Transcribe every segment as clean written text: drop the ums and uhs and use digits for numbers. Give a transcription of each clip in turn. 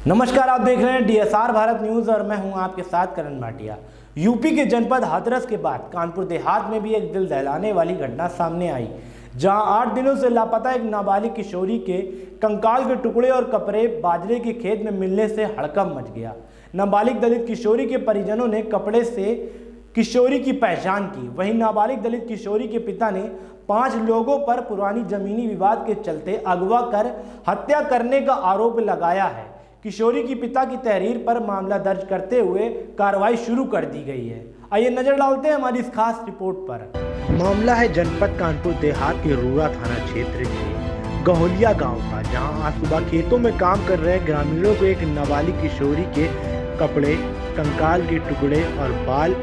नमस्कार, आप देख रहे हैं DSR भारत न्यूज़ और मैं हूं आपके साथ करण भाटिया। यूपी के जनपद हाथरस के बाद कानपुर देहात में भी एक दिल दहलाने वाली घटना सामने आई, जहां 8 दिनों से लापता एक नाबालिग किशोरी के कंकाल के टुकड़े और कपड़े बाजरे के खेत में मिलने से हड़कंप मच गया। नाबालिग दलित किशोरी के परिजनों ने कपड़े से किशोरी की पहचान की। वहीं नाबालिग दलित किशोरी के पिता ने 5 लोगों पर पुरानी जमीनी विवाद के चलते अगवा कर हत्या करने का आरोप लगाया है। किशोरी की पिता की तहरीर पर मामला दर्ज करते हुए कार्रवाई शुरू कर दी गई है। आइए नजर डालते हैं हमारी इस खास रिपोर्ट पर। मामला है जनपद कानपुर देहात के रूरा थाना क्षेत्र के गहोलिया गांव का, जहां आज सुबह खेतों में काम कर रहे ग्रामीणों को एक नाबालिग किशोरी के कपड़े, कंकाल के टुकड़े और बाल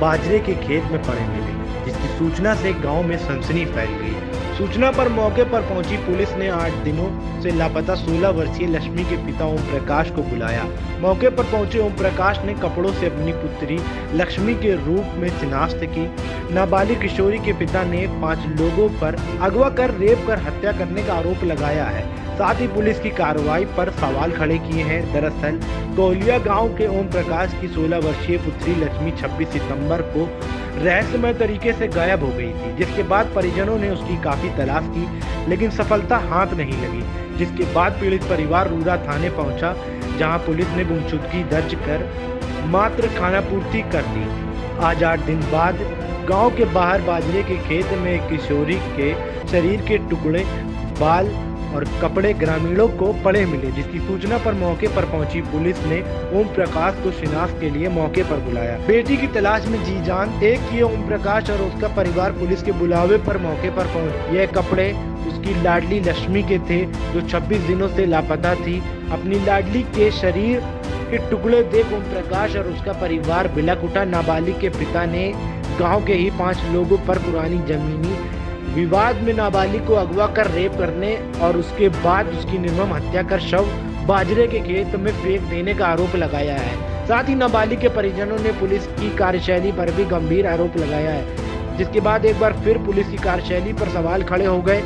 बाजरे के खेत में पड़े मिले, जिसकी सूचना से गांव में सनसनी फैल गई। सूचना पर मौके पर पहुंची पुलिस ने 8 दिनों से लापता 16 वर्षीय लक्ष्मी के पिता ओम प्रकाश को बुलाया। मौके पर पहुंचे ओम प्रकाश ने कपड़ों से अपनी पुत्री लक्ष्मी के रूप में शिनाख्त की। नाबालिग किशोरी के पिता ने 5 लोगों पर अगवा कर रेप कर हत्या करने का आरोप लगाया है। साथ ही पुलिस की कार्रवाई पर सवाल खड़े किए हैं। दरअसल गहोलिया गांव के ओम प्रकाश की 16 वर्षीय पुत्री लक्ष्मी 26 सितंबर को रहस्यमय तरीके से गायब हो गई थी, जिसके बाद परिजनों ने उसकी काफी तलाश की, लेकिन सफलता हाथ नहीं लगी। जिसके बाद पीड़ित परिवार रूरा थाने पहुंचा, जहां पुलिस ने गुमशुदगी दर्ज कर मात्र खानापूर्ति कर दी। आज 8 दिन बाद गांव के बाहर बाजरे के खेत में एक किशोरी के शरीर के टुकड़े, बाल और कपड़े ग्रामीणों को पड़े मिले, जिसकी सूचना पर मौके पर पहुंची पुलिस ने ओम प्रकाश को शिनाख्त के लिए मौके पर बुलाया। बेटी की तलाश में जी जान एक किए ओम प्रकाश और उसका परिवार पुलिस के बुलावे पर मौके पर पहुंचे। यह कपड़े उसकी लाडली लक्ष्मी के थे, जो 26 दिनों से लापता थी। अपनी लाडली के शरीर के टुकड़े देख ओम प्रकाश और उसका परिवार बिलख उठा। नाबालिग के पिता ने गाँव के ही 5 लोगों पर पुरानी जमीनी विवाद में नाबालिग को अगवा कर रेप करने और उसके बाद उसकी निर्मम हत्या कर शव बाजरे के खेत में फेंक देने का आरोप लगाया है। साथ ही नाबालिग के परिजनों ने पुलिस की कार्यशैली पर भी गंभीर आरोप लगाया है, जिसके बाद एक बार फिर पुलिस की कार्यशैली पर सवाल खड़े हो गए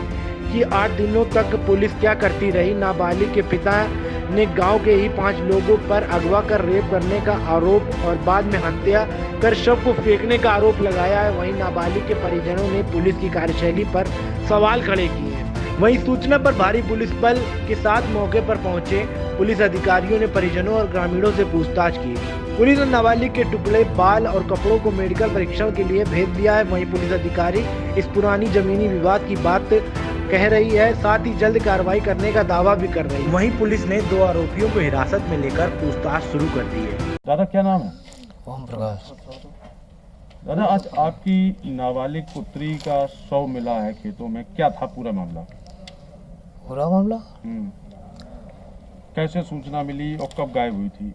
कि 8 दिनों तक पुलिस क्या करती रही। नाबालिग के पिता ने गांव के ही 5 लोगों पर अगवा कर रेप करने का आरोप और बाद में हत्या कर शव को फेंकने का आरोप लगाया है। वहीं नाबालिग के परिजनों ने पुलिस की कार्यशैली पर सवाल खड़े किए हैं। वहीं सूचना पर भारी पुलिस बल के साथ मौके पर पहुंचे पुलिस अधिकारियों ने परिजनों और ग्रामीणों से पूछताछ की। पुलिस ने नाबालिग के टुकड़े, बाल और कपड़ों को मेडिकल परीक्षण के लिए भेज दिया है। वहीं पुलिस अधिकारी इस पुरानी जमीनी विवाद की बात कह रही है, साथ ही जल्द कार्रवाई करने का दावा भी कर रही है। वहीं पुलिस ने 2 आरोपियों को हिरासत में लेकर पूछताछ शुरू कर दी है। दादा क्या नाम है? ओम प्रकाश। दादा आज आपकी नाबालिग पुत्री का शव मिला है खेतों में, क्या था पूरा मामला? पूरा मामला कैसे सूचना मिली और कब गायब हुई थी?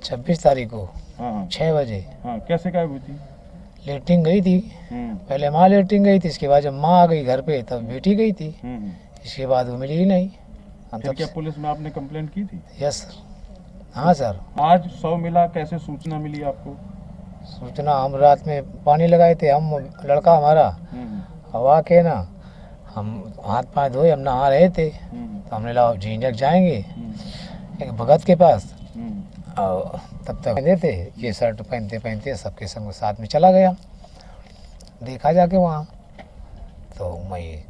26 तारीख को हाँ 6 बजे। हाँ, कैसे गायब हुई थी? लेटिंग गई थी। पहले माँ लेटिंग गई थी, इसके बाद जब माँ आ गई घर पे तब बेटी गई थी। इसके बाद वो मिली ही नहीं। फिर क्या पुलिस में आपने कंप्लेंट की थी? Yes sir. हाँ सर। आज शव मिला, कैसे सूचना मिली आपको? सूचना हम रात में पानी लगाए थे, हम लड़का हमारा हवा के ना, हम हाथ पाँव धोए, हम नहा रहे थे तो हमने लगा झींझक जाएंगे एक भगत के पास, और तब तक देते ये शर्ट पहनते पहनते सबके संग साथ में चला गया। देखा जाके वहाँ तो मैं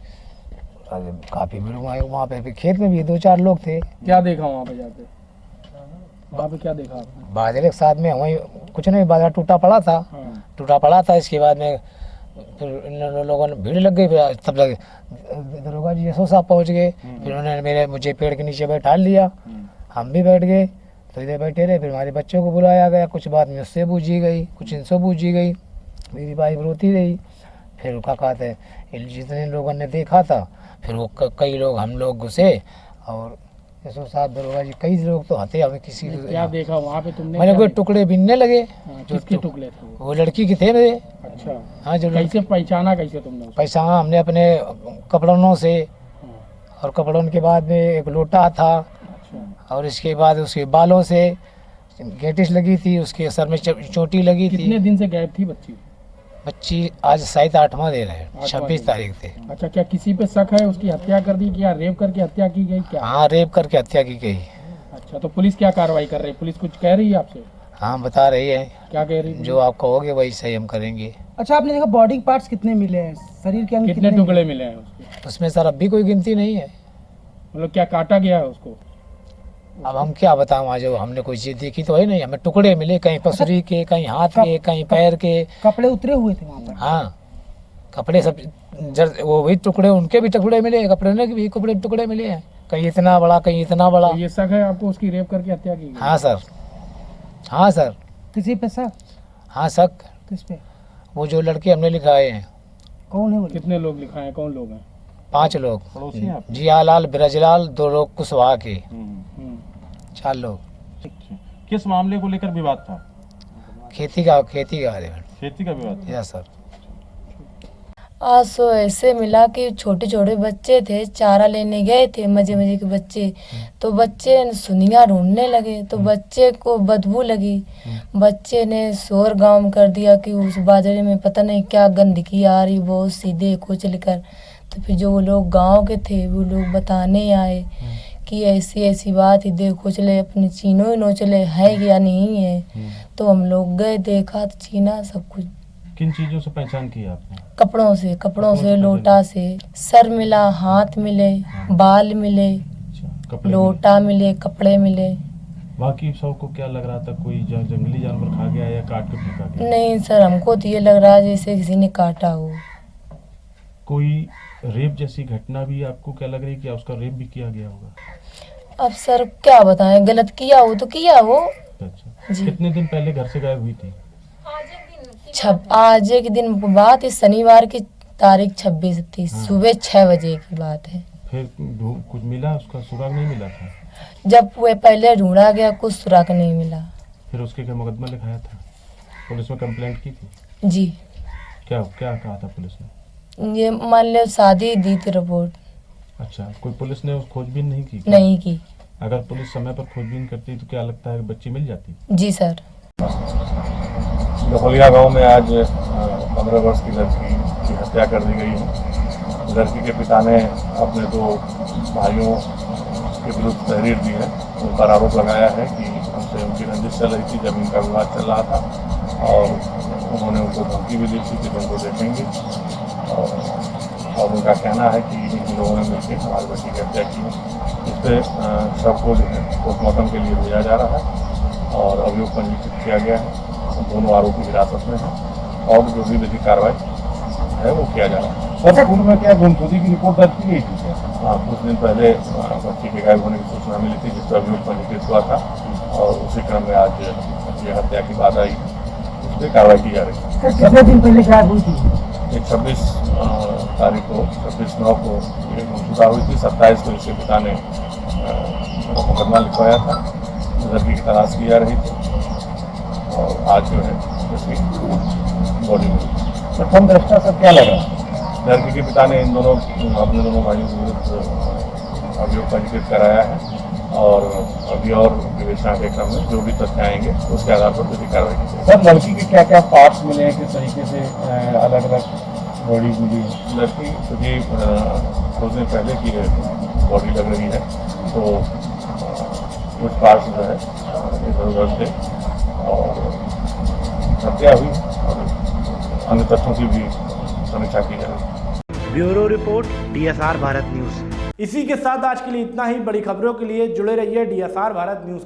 काफ़ी भीड़ वहाँ पे खेत में भी 2-4 लोग थे। क्या देखा वहाँ पे जाके? वहाँ पे क्या देखा आपने? बाजरे के साथ में वहीं कुछ नहीं, बाजरा टूटा पड़ा था। टूटा पड़ा था। इसके बाद में फिर इन लोगों ने भीड़ लग गई। फिर तब तक दरोगा जी यशो साहब पहुँच गए। फिर उन्होंने मुझे पेड़ के नीचे बैठा लिया, हम भी बैठ गए। तो इधर बैठे रहे। फिर हमारे बच्चों को बुलाया गया, कुछ बात में उससे पूछी गई, कुछ इनसे पूछी गई। मेरी भाई रोती रही। फिर क्या कहते हैं, जितने लोगों ने देखा था फिर वो कई लोग हम लोग घुसे और यशो साहब दरोगा जी कई लोग तो हते। हमें किसी क्या देखा वहाँ पे तुमने? मैंने कोई टुकड़े बिनने लगे। किसके टुकड़े थे? वो लड़की के थे मेरे। अच्छा। हाँ, जो कैसे पहचाना कैसे तुमने? पहचाना हमने अपने कपड़ों से, और कपड़ों के बाद में एक लोटा था, और इसके बाद उसके बालों से गेटिस लगी थी, उसके सर में चोटी लगी थी। कितने दिन से गायब थी बच्ची? बच्ची आज शायद 8वां दिन है, 26 तारीख थे। अच्छा, क्या किसी पे शक है उसकी हत्या कर दी, क्या रेप करके हत्या की गई क्या? हाँ, रेप करके हत्या की गई। अच्छा, तो पुलिस क्या कार्रवाई कर रही है? पुलिस कुछ कह रही है आपसे? हाँ बता रही है, क्या कह रही है? जो आप कहोगे वही सही हम करेंगे। अच्छा, आपने देखा बॉडी पार्ट्स कितने मिले हैं, शरीर के अंग कितने टुकड़े मिले हैं उसके? उसमें सर अब भी कोई गिनती नहीं है। मतलब क्या काटा गया है उसको? अब हम क्या बताएं, आज हमने कोई चीज देखी तो है नहीं, हमें टुकड़े मिले, कहीं पसरी के, कहीं हाथ के, कहीं पैर के। कपड़े उतरे हुए थे वहाँ पर? हाँ कपड़े सब वो भी टुकड़े, उनके भी टुकड़े मिले, कपड़े के भी टुकड़े मिले हैं, कहीं इतना बड़ा कहीं इतना बड़ा। तो ये शक है आपको उसकी रेप करके हत्या की गई? हाँ सर, हाँ सर, किसी पे शक? हाँ शक, किस पे? वो जो लड़के हमने लिखाए हैं, कौन है वो? कितने लोग लिखाए हैं? कौन लोग हैं? 5 लोग, पड़ोसी हैं आप? जियालाल, ब्रजलाल, 2 लोग कुशवाहा के, हम्म। 4 लोग। अच्छा। किस मामले को लेकर विवाद था? खेती का बारे में। खेती का विवाद था? Yes sir. आज सो ऐसे मिला कि छोटे छोटे बच्चे थे, चारा लेने गए थे, मजे मजे के बच्चे, तो बच्चे सुनिया ढूंढने लगे, तो बच्चे को बदबू लगी। बच्चे ने शोर गाँव कर दिया कि उस बाजरे में पता नहीं क्या गंदगी आ रही, बहुत सीधे कुचल कर। तो फिर जो वो लोग गांव के थे वो लोग बताने आए कि ऐसी ऐसी बात है, देखो चले अपने चीनों ही नोचले है या नहीं है। तो हम लोग गए, देखा तो चीना सब कुछ। किन चीजों से पहचान की आपने? कपड़ों से, लोटा से, सर मिला, हाथ मिले, बाल मिले, अच्छा, कपड़े लोटा मिले, कपड़े मिले। बाकी सब को क्या लग रहा था, कोई जंगली जानवर खा गया या काट के फेंका गया? नहीं सर, हमको तो ये लग रहा है जैसे किसी ने काटा हो। कोई रेप जैसी घटना भी आपको क्या लग रही है, क्या उसका रेप भी किया गया होगा? अब सर क्या बताएं, गलत किया हो तो किया हो। अच्छा। जी। कितने दिन पहले घर से गायब हुई थी? आज के दिन बात है, शनिवार की तारीख 26 थी, सुबह 6 बजे की बात है। फिर कुछ मिला, उसका सुराग नहीं मिला था? जब वो पहले ढूंढा गया, कुछ सुराग नहीं मिला। फिर उसके क्या मुकदमा लिखाया था? पुलिस में कंप्लेंट की थी? जी, क्या क्या कहा था पुलिस ने? ये मान लो शादी दी थी रिपोर्ट। अच्छा, कोई पुलिस ने उस खोजबीन नहीं की? नहीं की। अगर पुलिस समय पर खोजबीन करती तो क्या लगता है कि बच्ची मिल जाती? जी सर। दफलिया गांव में आज 15 वर्ष की लड़की की हत्या कर दी गई है। लड़की के पिता ने अपने 2 भाइयों के विरुद्ध तहरीर दी है। उन पर आरोप लगाया है कि हमसे उनकी रंजिश चल रही थी, जमीन का विवाद चल रहा था, और उन्होंने उनको धमकी भी दी थी कि तुमको देखेंगे। और उनका कहना है कि इन लोगों ने मिलकर हमारी बच्ची की हत्या की है। इस पर शव को पोस्टमार्टम के लिए भेजा जा रहा है और अभियोग पंजीकृत किया गया है। दोनों आरोपी हिरासत में हैं और जो भी विधिक कार्रवाई है वो किया जा रहा है। सर, पूर्व में क्या गुमशुदगी की रिपोर्ट दर्ज की गई थी? हाँ, कुछ दिन पहले बच्ची के गायब होने की सूचना मिली थी, जिस पर अभियोग पंजीकृत हुआ था, और उसी क्रम में आज ये हत्या की बात आई, उस पर कार्रवाई की जा रही है। कितने दिन पहले गायब हुई थी? एक 26 तारीख को, 26/9 को ये गुमशुदा हुई थी। 27 को इसके पिता ने मुकदमा लिखवाया था, लड़की की तलाश की जा रही थी, और आज जो है उसकी बॉडी मिली। प्रथम दृष्टा से क्या लगा? लड़की के पिता ने अपने दोनों भाइयों के विरुद्ध अभियोग पंजीकृत कराया है, और अभी और विवेचना के क्रम में जो भी तथ्य आएंगे उसके आधार पर विधिक कार्रवाई की जाएगी। सर, लड़की के क्या क्या पार्ट्स मिले हैं, किस तरीके से अलग अलग बॉडी मिली है? लड़की क्योंकि कुछ दिन पहले की बॉडी लग रही है, तो कुछ पार्ट्स जो है इधर उधर थे और हत्या हुई, और अन्य तथ्यों की भी समीक्षा की जाएगी। Bureau report, DSR Bharat news. इसी के साथ आज के लिए इतना ही। बड़ी खबरों के लिए जुड़े रहिए DSR भारत न्यूज।